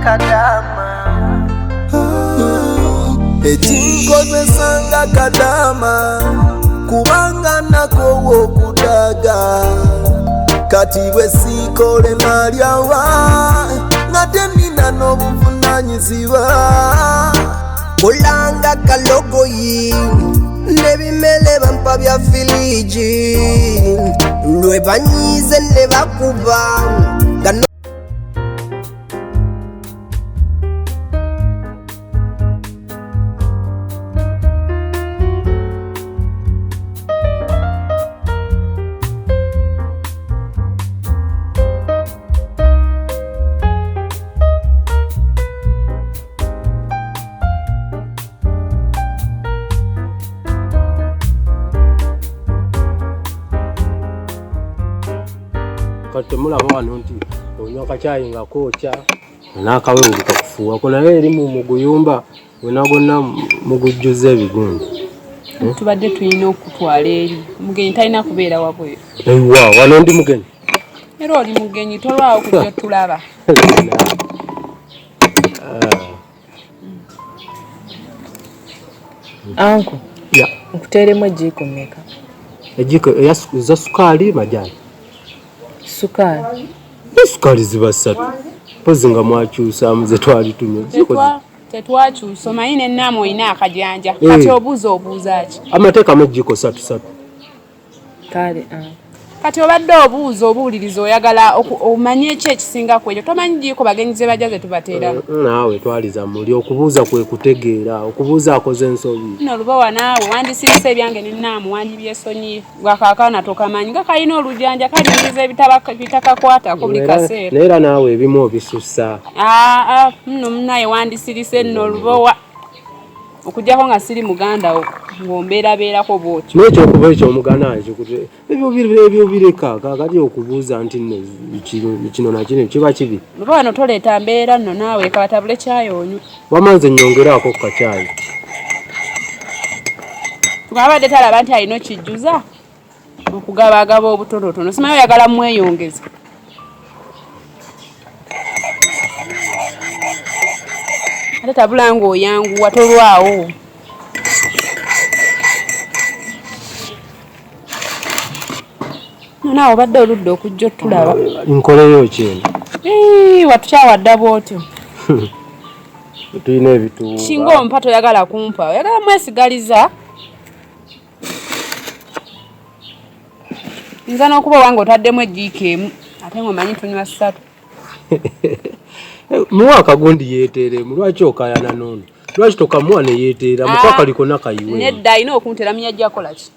Kadaama. Ekinkozesanga Kadaama kubanga nako okudaga kati bwe sikole malyawa ngate nina n'obuvunanyizibwa kulanga kalogoyi nebimele bampa bya filiji lwe banyize ne bakuba temulaba wano nti onywa kacaayi nga kookya n'akawewo kakufuuwako naye eri mu muguyumba wena gonna mugujjuza ebigundi. Tubadde tulina okutwala eri omugenyi talina kubeera wabweru. Wa wano ndi mugenyi era oli mugenyi tolwawo kujja tulaba. Anko nkuteeremu ejjiiko mmeka? Ejjiiko za sukaali majaani? Sukaali. Sukaali ziba 3 pozi nga mwakyusaamu ze twali tunywa. Tetwakyusa omanyi n'ennaamu olina akajanja kati obuuza ki? Amateekamu ejjiiko 3 Kale kati obadde obuuza obuwuliriza oyagala omanye ki ekisinga ku ekyo tomanyi jjiiko bagenyi ze bajja ze tubateera. Naawe twaliza muli okubuuza kwe kutegeera okubuuza akoze ensobi. Nno lubawa naawe wandisirise ebyange n'ennaamu wandibyesonyiye gwakaakaana tokamanyi nga kalina olujanja kalingiza bitakakwatako buli kaseera. Neera naawe ebimu obisussa. Nno munaye wandisirise nno lubawa okujjako nga siri muganda wo ng'ombeerabeerako bw'otyo. N'ekyokuba ekyomugana ebyo bireka kakati okubuuza nti nno kino nakino kiba kibi. Luba wano toleeta mbeera nno naawe kabatabule kyayonywa. Wamanze nnyongeraako ku kacaayi. Tukabadde talaba nti alina okijjuza okugabaagaba obutonotono. Simanyi oyagala mweyongeza. Ate tabula ng'oyanguwa tolwawo. Naawe obadde oludde okujja otulaba. Nkoleyo ki? Watukyawadda bw'otyo. Tulina ebituuba. Singa ompa toyagala kumpa oyagala mwesigaliza. Nza n'okuba owange otaddemu ejjiiko emu ate ng'omanyi tunywa 3. Muwa akagundi yeeteeremu lwaki okayana n'ono? Lwaki tokamuwa ne yeeteera mukakaliko nakayiwe? Nedda alina okuntera muyajja akola ki?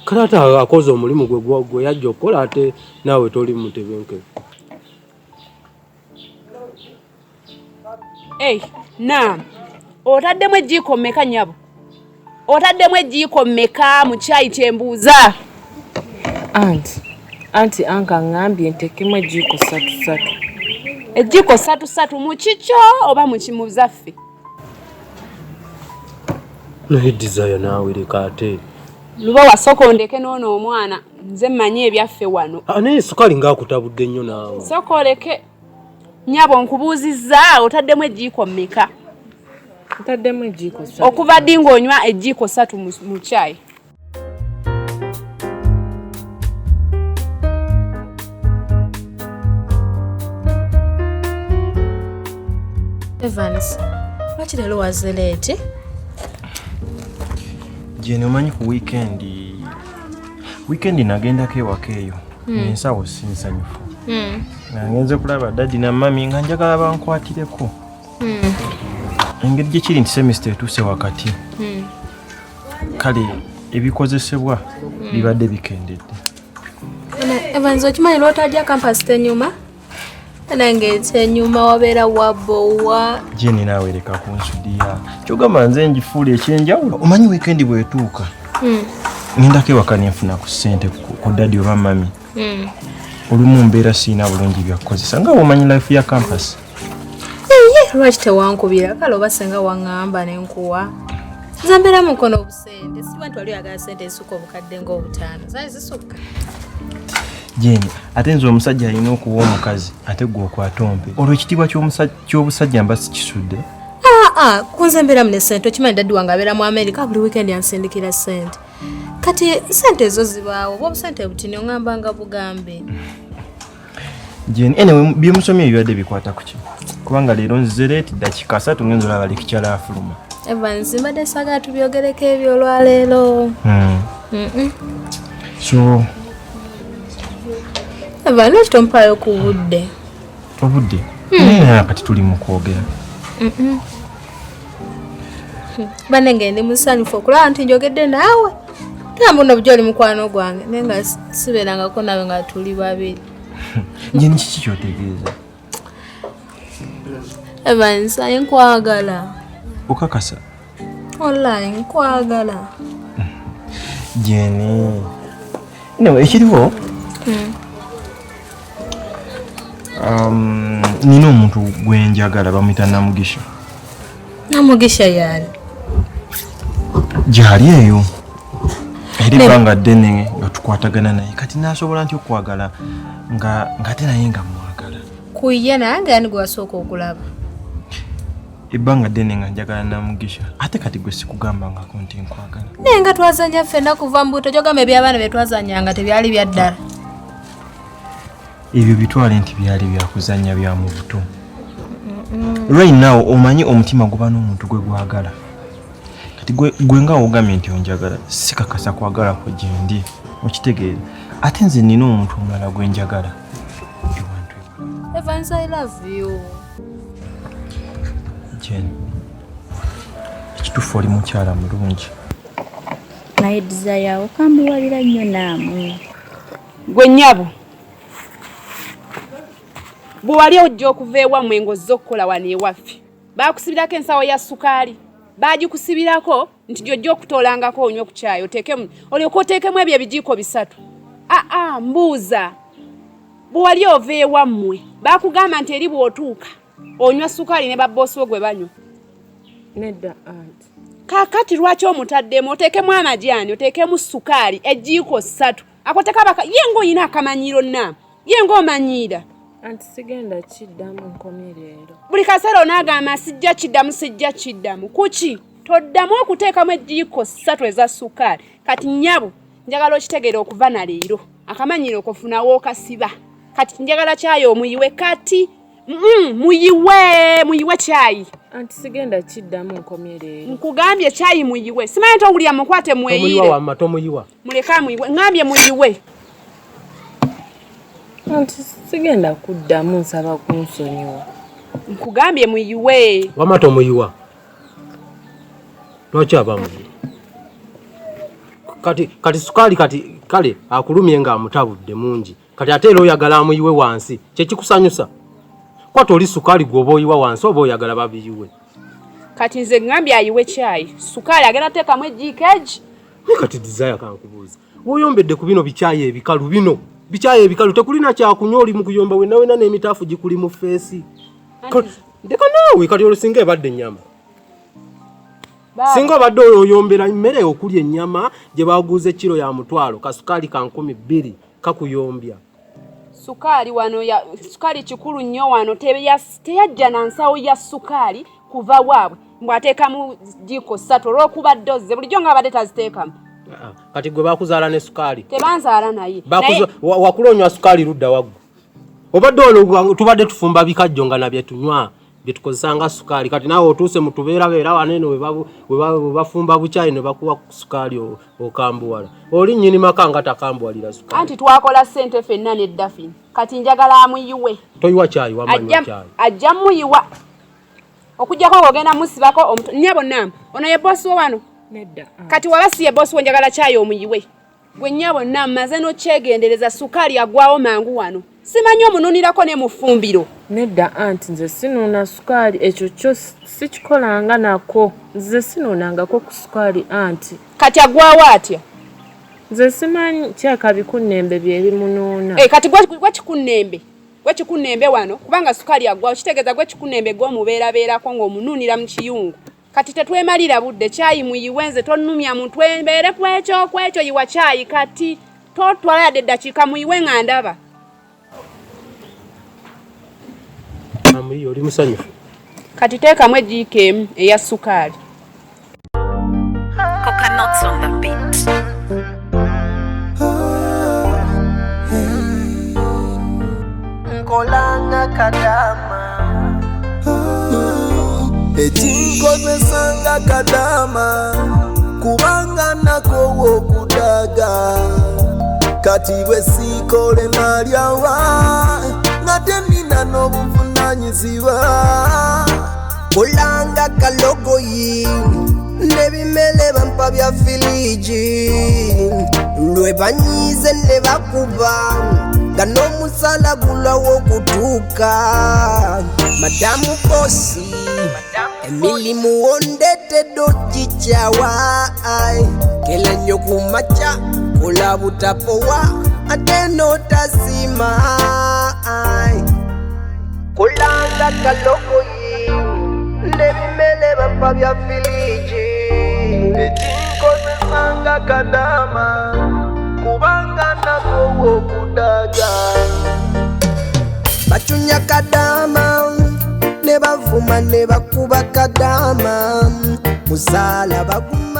Kale ate akoze omulimu gwe yajja okukola ate naawe toli mutebenkevu. Otaddemu ejjiiko mmeka nnyabo? Otaddemu ejjiiko mmeka mu kyayi kyembuuza? Anti anka ngambye ntekemu ejjiiko 3. Ejjiiko 3 mu kikyo oba mu kimuzaffe? Naye desire naawe leka ate. Luba wasooka ondeke n'ono omwana nze mmanyi ebyaffe wano. Naye sukaali ngaakutabudde nnyo naawe. Sooka oleke. Nnyabo nkubuuzizza otaddemu ejjiiko mmeka? Ntaddemu ejjiiko 3. Okuva ddi ng'onywa ejjiiko 3 mu kyayi? Evans, lwaki leero waze leeti? Jene omanyi ku weekend nagendako ewaka eyo ensawo sinsanyufu. Ngenze kulaba daddi na mami nga njagala bankwatireko. Engeri gye kiri nti semester etuuse wakati. Kale ebikozesebwa bibadde bikendedde. Evans, okimanyi lw'otajja campus tenyuma? Nange tenyuma wabeera wabowa. Jene naawe leka kunsudiya. Kyogamba nze njifuula ekyenjawulo. Omanyi weekend bw'etuuka ngendako ewaka ne nfuna ku ssente ku daddi oba mami. Olumu mbeera siina bulungi byakukozesa nga omanyi life ya campus. Lwaki tewankubira? Kale oba senga waŋŋamba ne nkuwa. Nze mbeera mu mukono obusente. Siba nti wali oyagala ssente ezisukka obukadde ng'obutaano. Zaali zisukka. Jeni ate nze omusajja alina okuwa omukazi ate gwe okwata ompe olwo ekitiibwa ky'obusajja mba sikisudde. kunze mbeera mune ssente okimanyi daddi wange abeera mu America buli weekend yansindikira ssente kati ssente ezo zibaawo oba obusente butini oŋŋamba nga bugambe. Jeni anyway byemusomye ebibadde bikwata ku ki kubanga leero nzize leeti dakika 3 ngenza olaba lekikyala afuluma. Evans mbadde saagala tubyogereko ebyo olwaleero. So Evans lwaki tompaayo ku budde? obudde naye kati tuli mu kwogera. Banne ngende musanyufu okulaba nti njogedde naawe gamba nno bujo oli mukwano gwange naye nga sibeerangako nawe nga tuli babiri. Jeni kiki kyotegeeza? Evans aye nkwagala. Okakasa? Wallahi nkwagala. Jeni ekiriwo nina omuntu gwenjagala bamuyita Namugisha. Namugisha yaali? Gyali eyo eri ebbanga ddene nga tukwatagana naye kati nasobola nti okwagala nga ate naye nga mwagala. Kuye nange ani gwe wasooka okulaba? Ebbanga ddene nga njagala Namugisha ate kati gwe sikugambangako nti nkwagala. Naye nga twazanya ffenna kuva mu buto gyogamba eby'abaana bye twazanyanga tebyali bya ddala. Ebyo bitwale nti byali byakuzanya bya mu buto. Right now omanyi omutima guba n'omuntu gwe gwagala. Kati gwe nga ogambye nti onjagala sikakasa kwagala ko gyendi okitegeera ate nze nina omuntu omulala gwe njagala. Evans, I love you. Jen ekitufu oli mukyala mulungi. naye Desire okambuwalira nnyo naamwe. Gwe nnyabo bwe wali ojja okuva ewammwe ng'ozze okukola wano ewaffe baakusibirako ensawo ya sukaali baagikusibirako nti gy'ojja okutoolangako onywe ku kyayi oteekemu olyoka oteekemu ebyo ebijiiko 3. Mbuuza bwe wali ova ewammwe baakugamba nti eri bw'otuuka onywa sukaali ne babboosi wo gwe banywa? Nedda anti. Kaakati lwaki omutaddemu oteekemu amajaani oteekemu sukaali ejiiko 3 akotekabaka ye ng'oyina akamanyiro naamu ye ng'omanyiira. Anti sigenda kiddamu nkomye leero. Buli kaseera onaagamba sijja kiddamu kuki toddamu okuteekamu ejiiko 3 eza sukaali. Kati nnyabo njagala okitegeera okuva na leero akamanyiro okufunawo okasiba kati njagala kyayi omuyiwe kati muyiwe kyayi. Anti sigenda kiddamu nkomye leero. Nkugambye kyayi muyiwe simanyi nti owulira mukwate mweyire. Tomuyiwa wamma tomuyiwa. Muleka muyiwe ngambye muyiwe. Anti sigenda kuddamu nsaba kunsonyiwa. Nkugambye muyiwe. Wamma tomuyiwa. Lwaki abamu? Kati sukaali kati kale akulumye nga amutabudde mungi. Kati ate era oyagala amuyiwe wansi. Kye kikusanyusa? Kwata oli sukaali gwoba oyiwa wansi oba oyagala babiyiwe? Kati nze ngambye ayiwe kyayi. Sukaali agenda teekamu ejiiko egi. Kati Desire kankubuuza. Woyombedde ku bino bikyayi ebikalu bino. Bikyayi ebikalu tekulina kyakunywa oli mu kuyomba wenna n'emitaafu gikuli mu feesi. Ndeka naawe kati olusinga ebadde ennyama. Singa obadde oyombera mmere okulya ennyama gye baaguze kiro ya mutwalo kasukaali ka 200 kakuyombya. Sukaali wano ya sukaali kikulu nnyo wano teyajja na nsawo ya sukaali kuva waabwe mbwateekamu jiiko 3 olw'okuba ddoze bulijjo nga abadde taziteekamu. Kati gwe bakuzaala ne sukaali? Tebanzaala naye. Wakulonywa sukaali ludda waggu. Obadde ono tubadde tufumba bikajjo nga nabye tunywa bye tukozesanga sukaali kati naawe otuuse mu tubeerabeera wanene we bafumba bukyayi ne bakuwa sukaali okambuwala. Oli nnyini maka nga takambuwalira sukaali. Anti twakola ssente ffenna ne Daffin kati njagala amuyiwe. Toyiwa kyayi wamanywa kyayi. Ajja muyiwa. Okujjako ng'ogenda musibako nnyabo naamu ono ye boosi wo wano. Nedda. Kati waba si ye boosi wo njagala kyayi omuyiwe. Gwe nnyabo naamu maze n'okyegendereza sukaali agwawo mangu wano. Simanyi omununirako ne mufumbiro. Nedda anti nze sinuuna sukaali ekyo kyo sikikolanga nako. Nze sinuunangako ku sukaali anti. Kati agwawo atya? Nze simanyi kyaka bikunnembe bye bimunuuna. Kati gwe kikunnembe wano kubanga sukaali agwawo kitegeeza gwe kikunnembe gw'omubeerabeerako ng'omunuunira mu kiyungu. Kati tetwemalira budde kyayi muyiwe nze tonnumya mutwe mbeere kwekyo yiwa kyayi kati. totwala yadde eddakiika muyiwe nga ndaba. Amuyi oli musanyufu. Kati teekamu ejiika emu eya sukaali. Coconuts on the beat. Nkolanga Kadaama ekinkozesanga Kadaama kubanga nako okudaga kati bwe siikole nalyawa nga tenina n'obuvunanyizibwa kolanga kalogoyi nebimele bampa bya filiji lwe banyize ne bakuba nga n'omusala gulawo okutuuka madamu bosi emilimu wondetedde okikyawa kela nnyo ku makya kola butapowa ate n'otasiima kolanga kalogoyi nebimele bampa bya filiji ekinkozesanga Kadaama kubanga nako okudaga bacunya Kadaama ne bavuma ne bakuba Kadaama musala baguma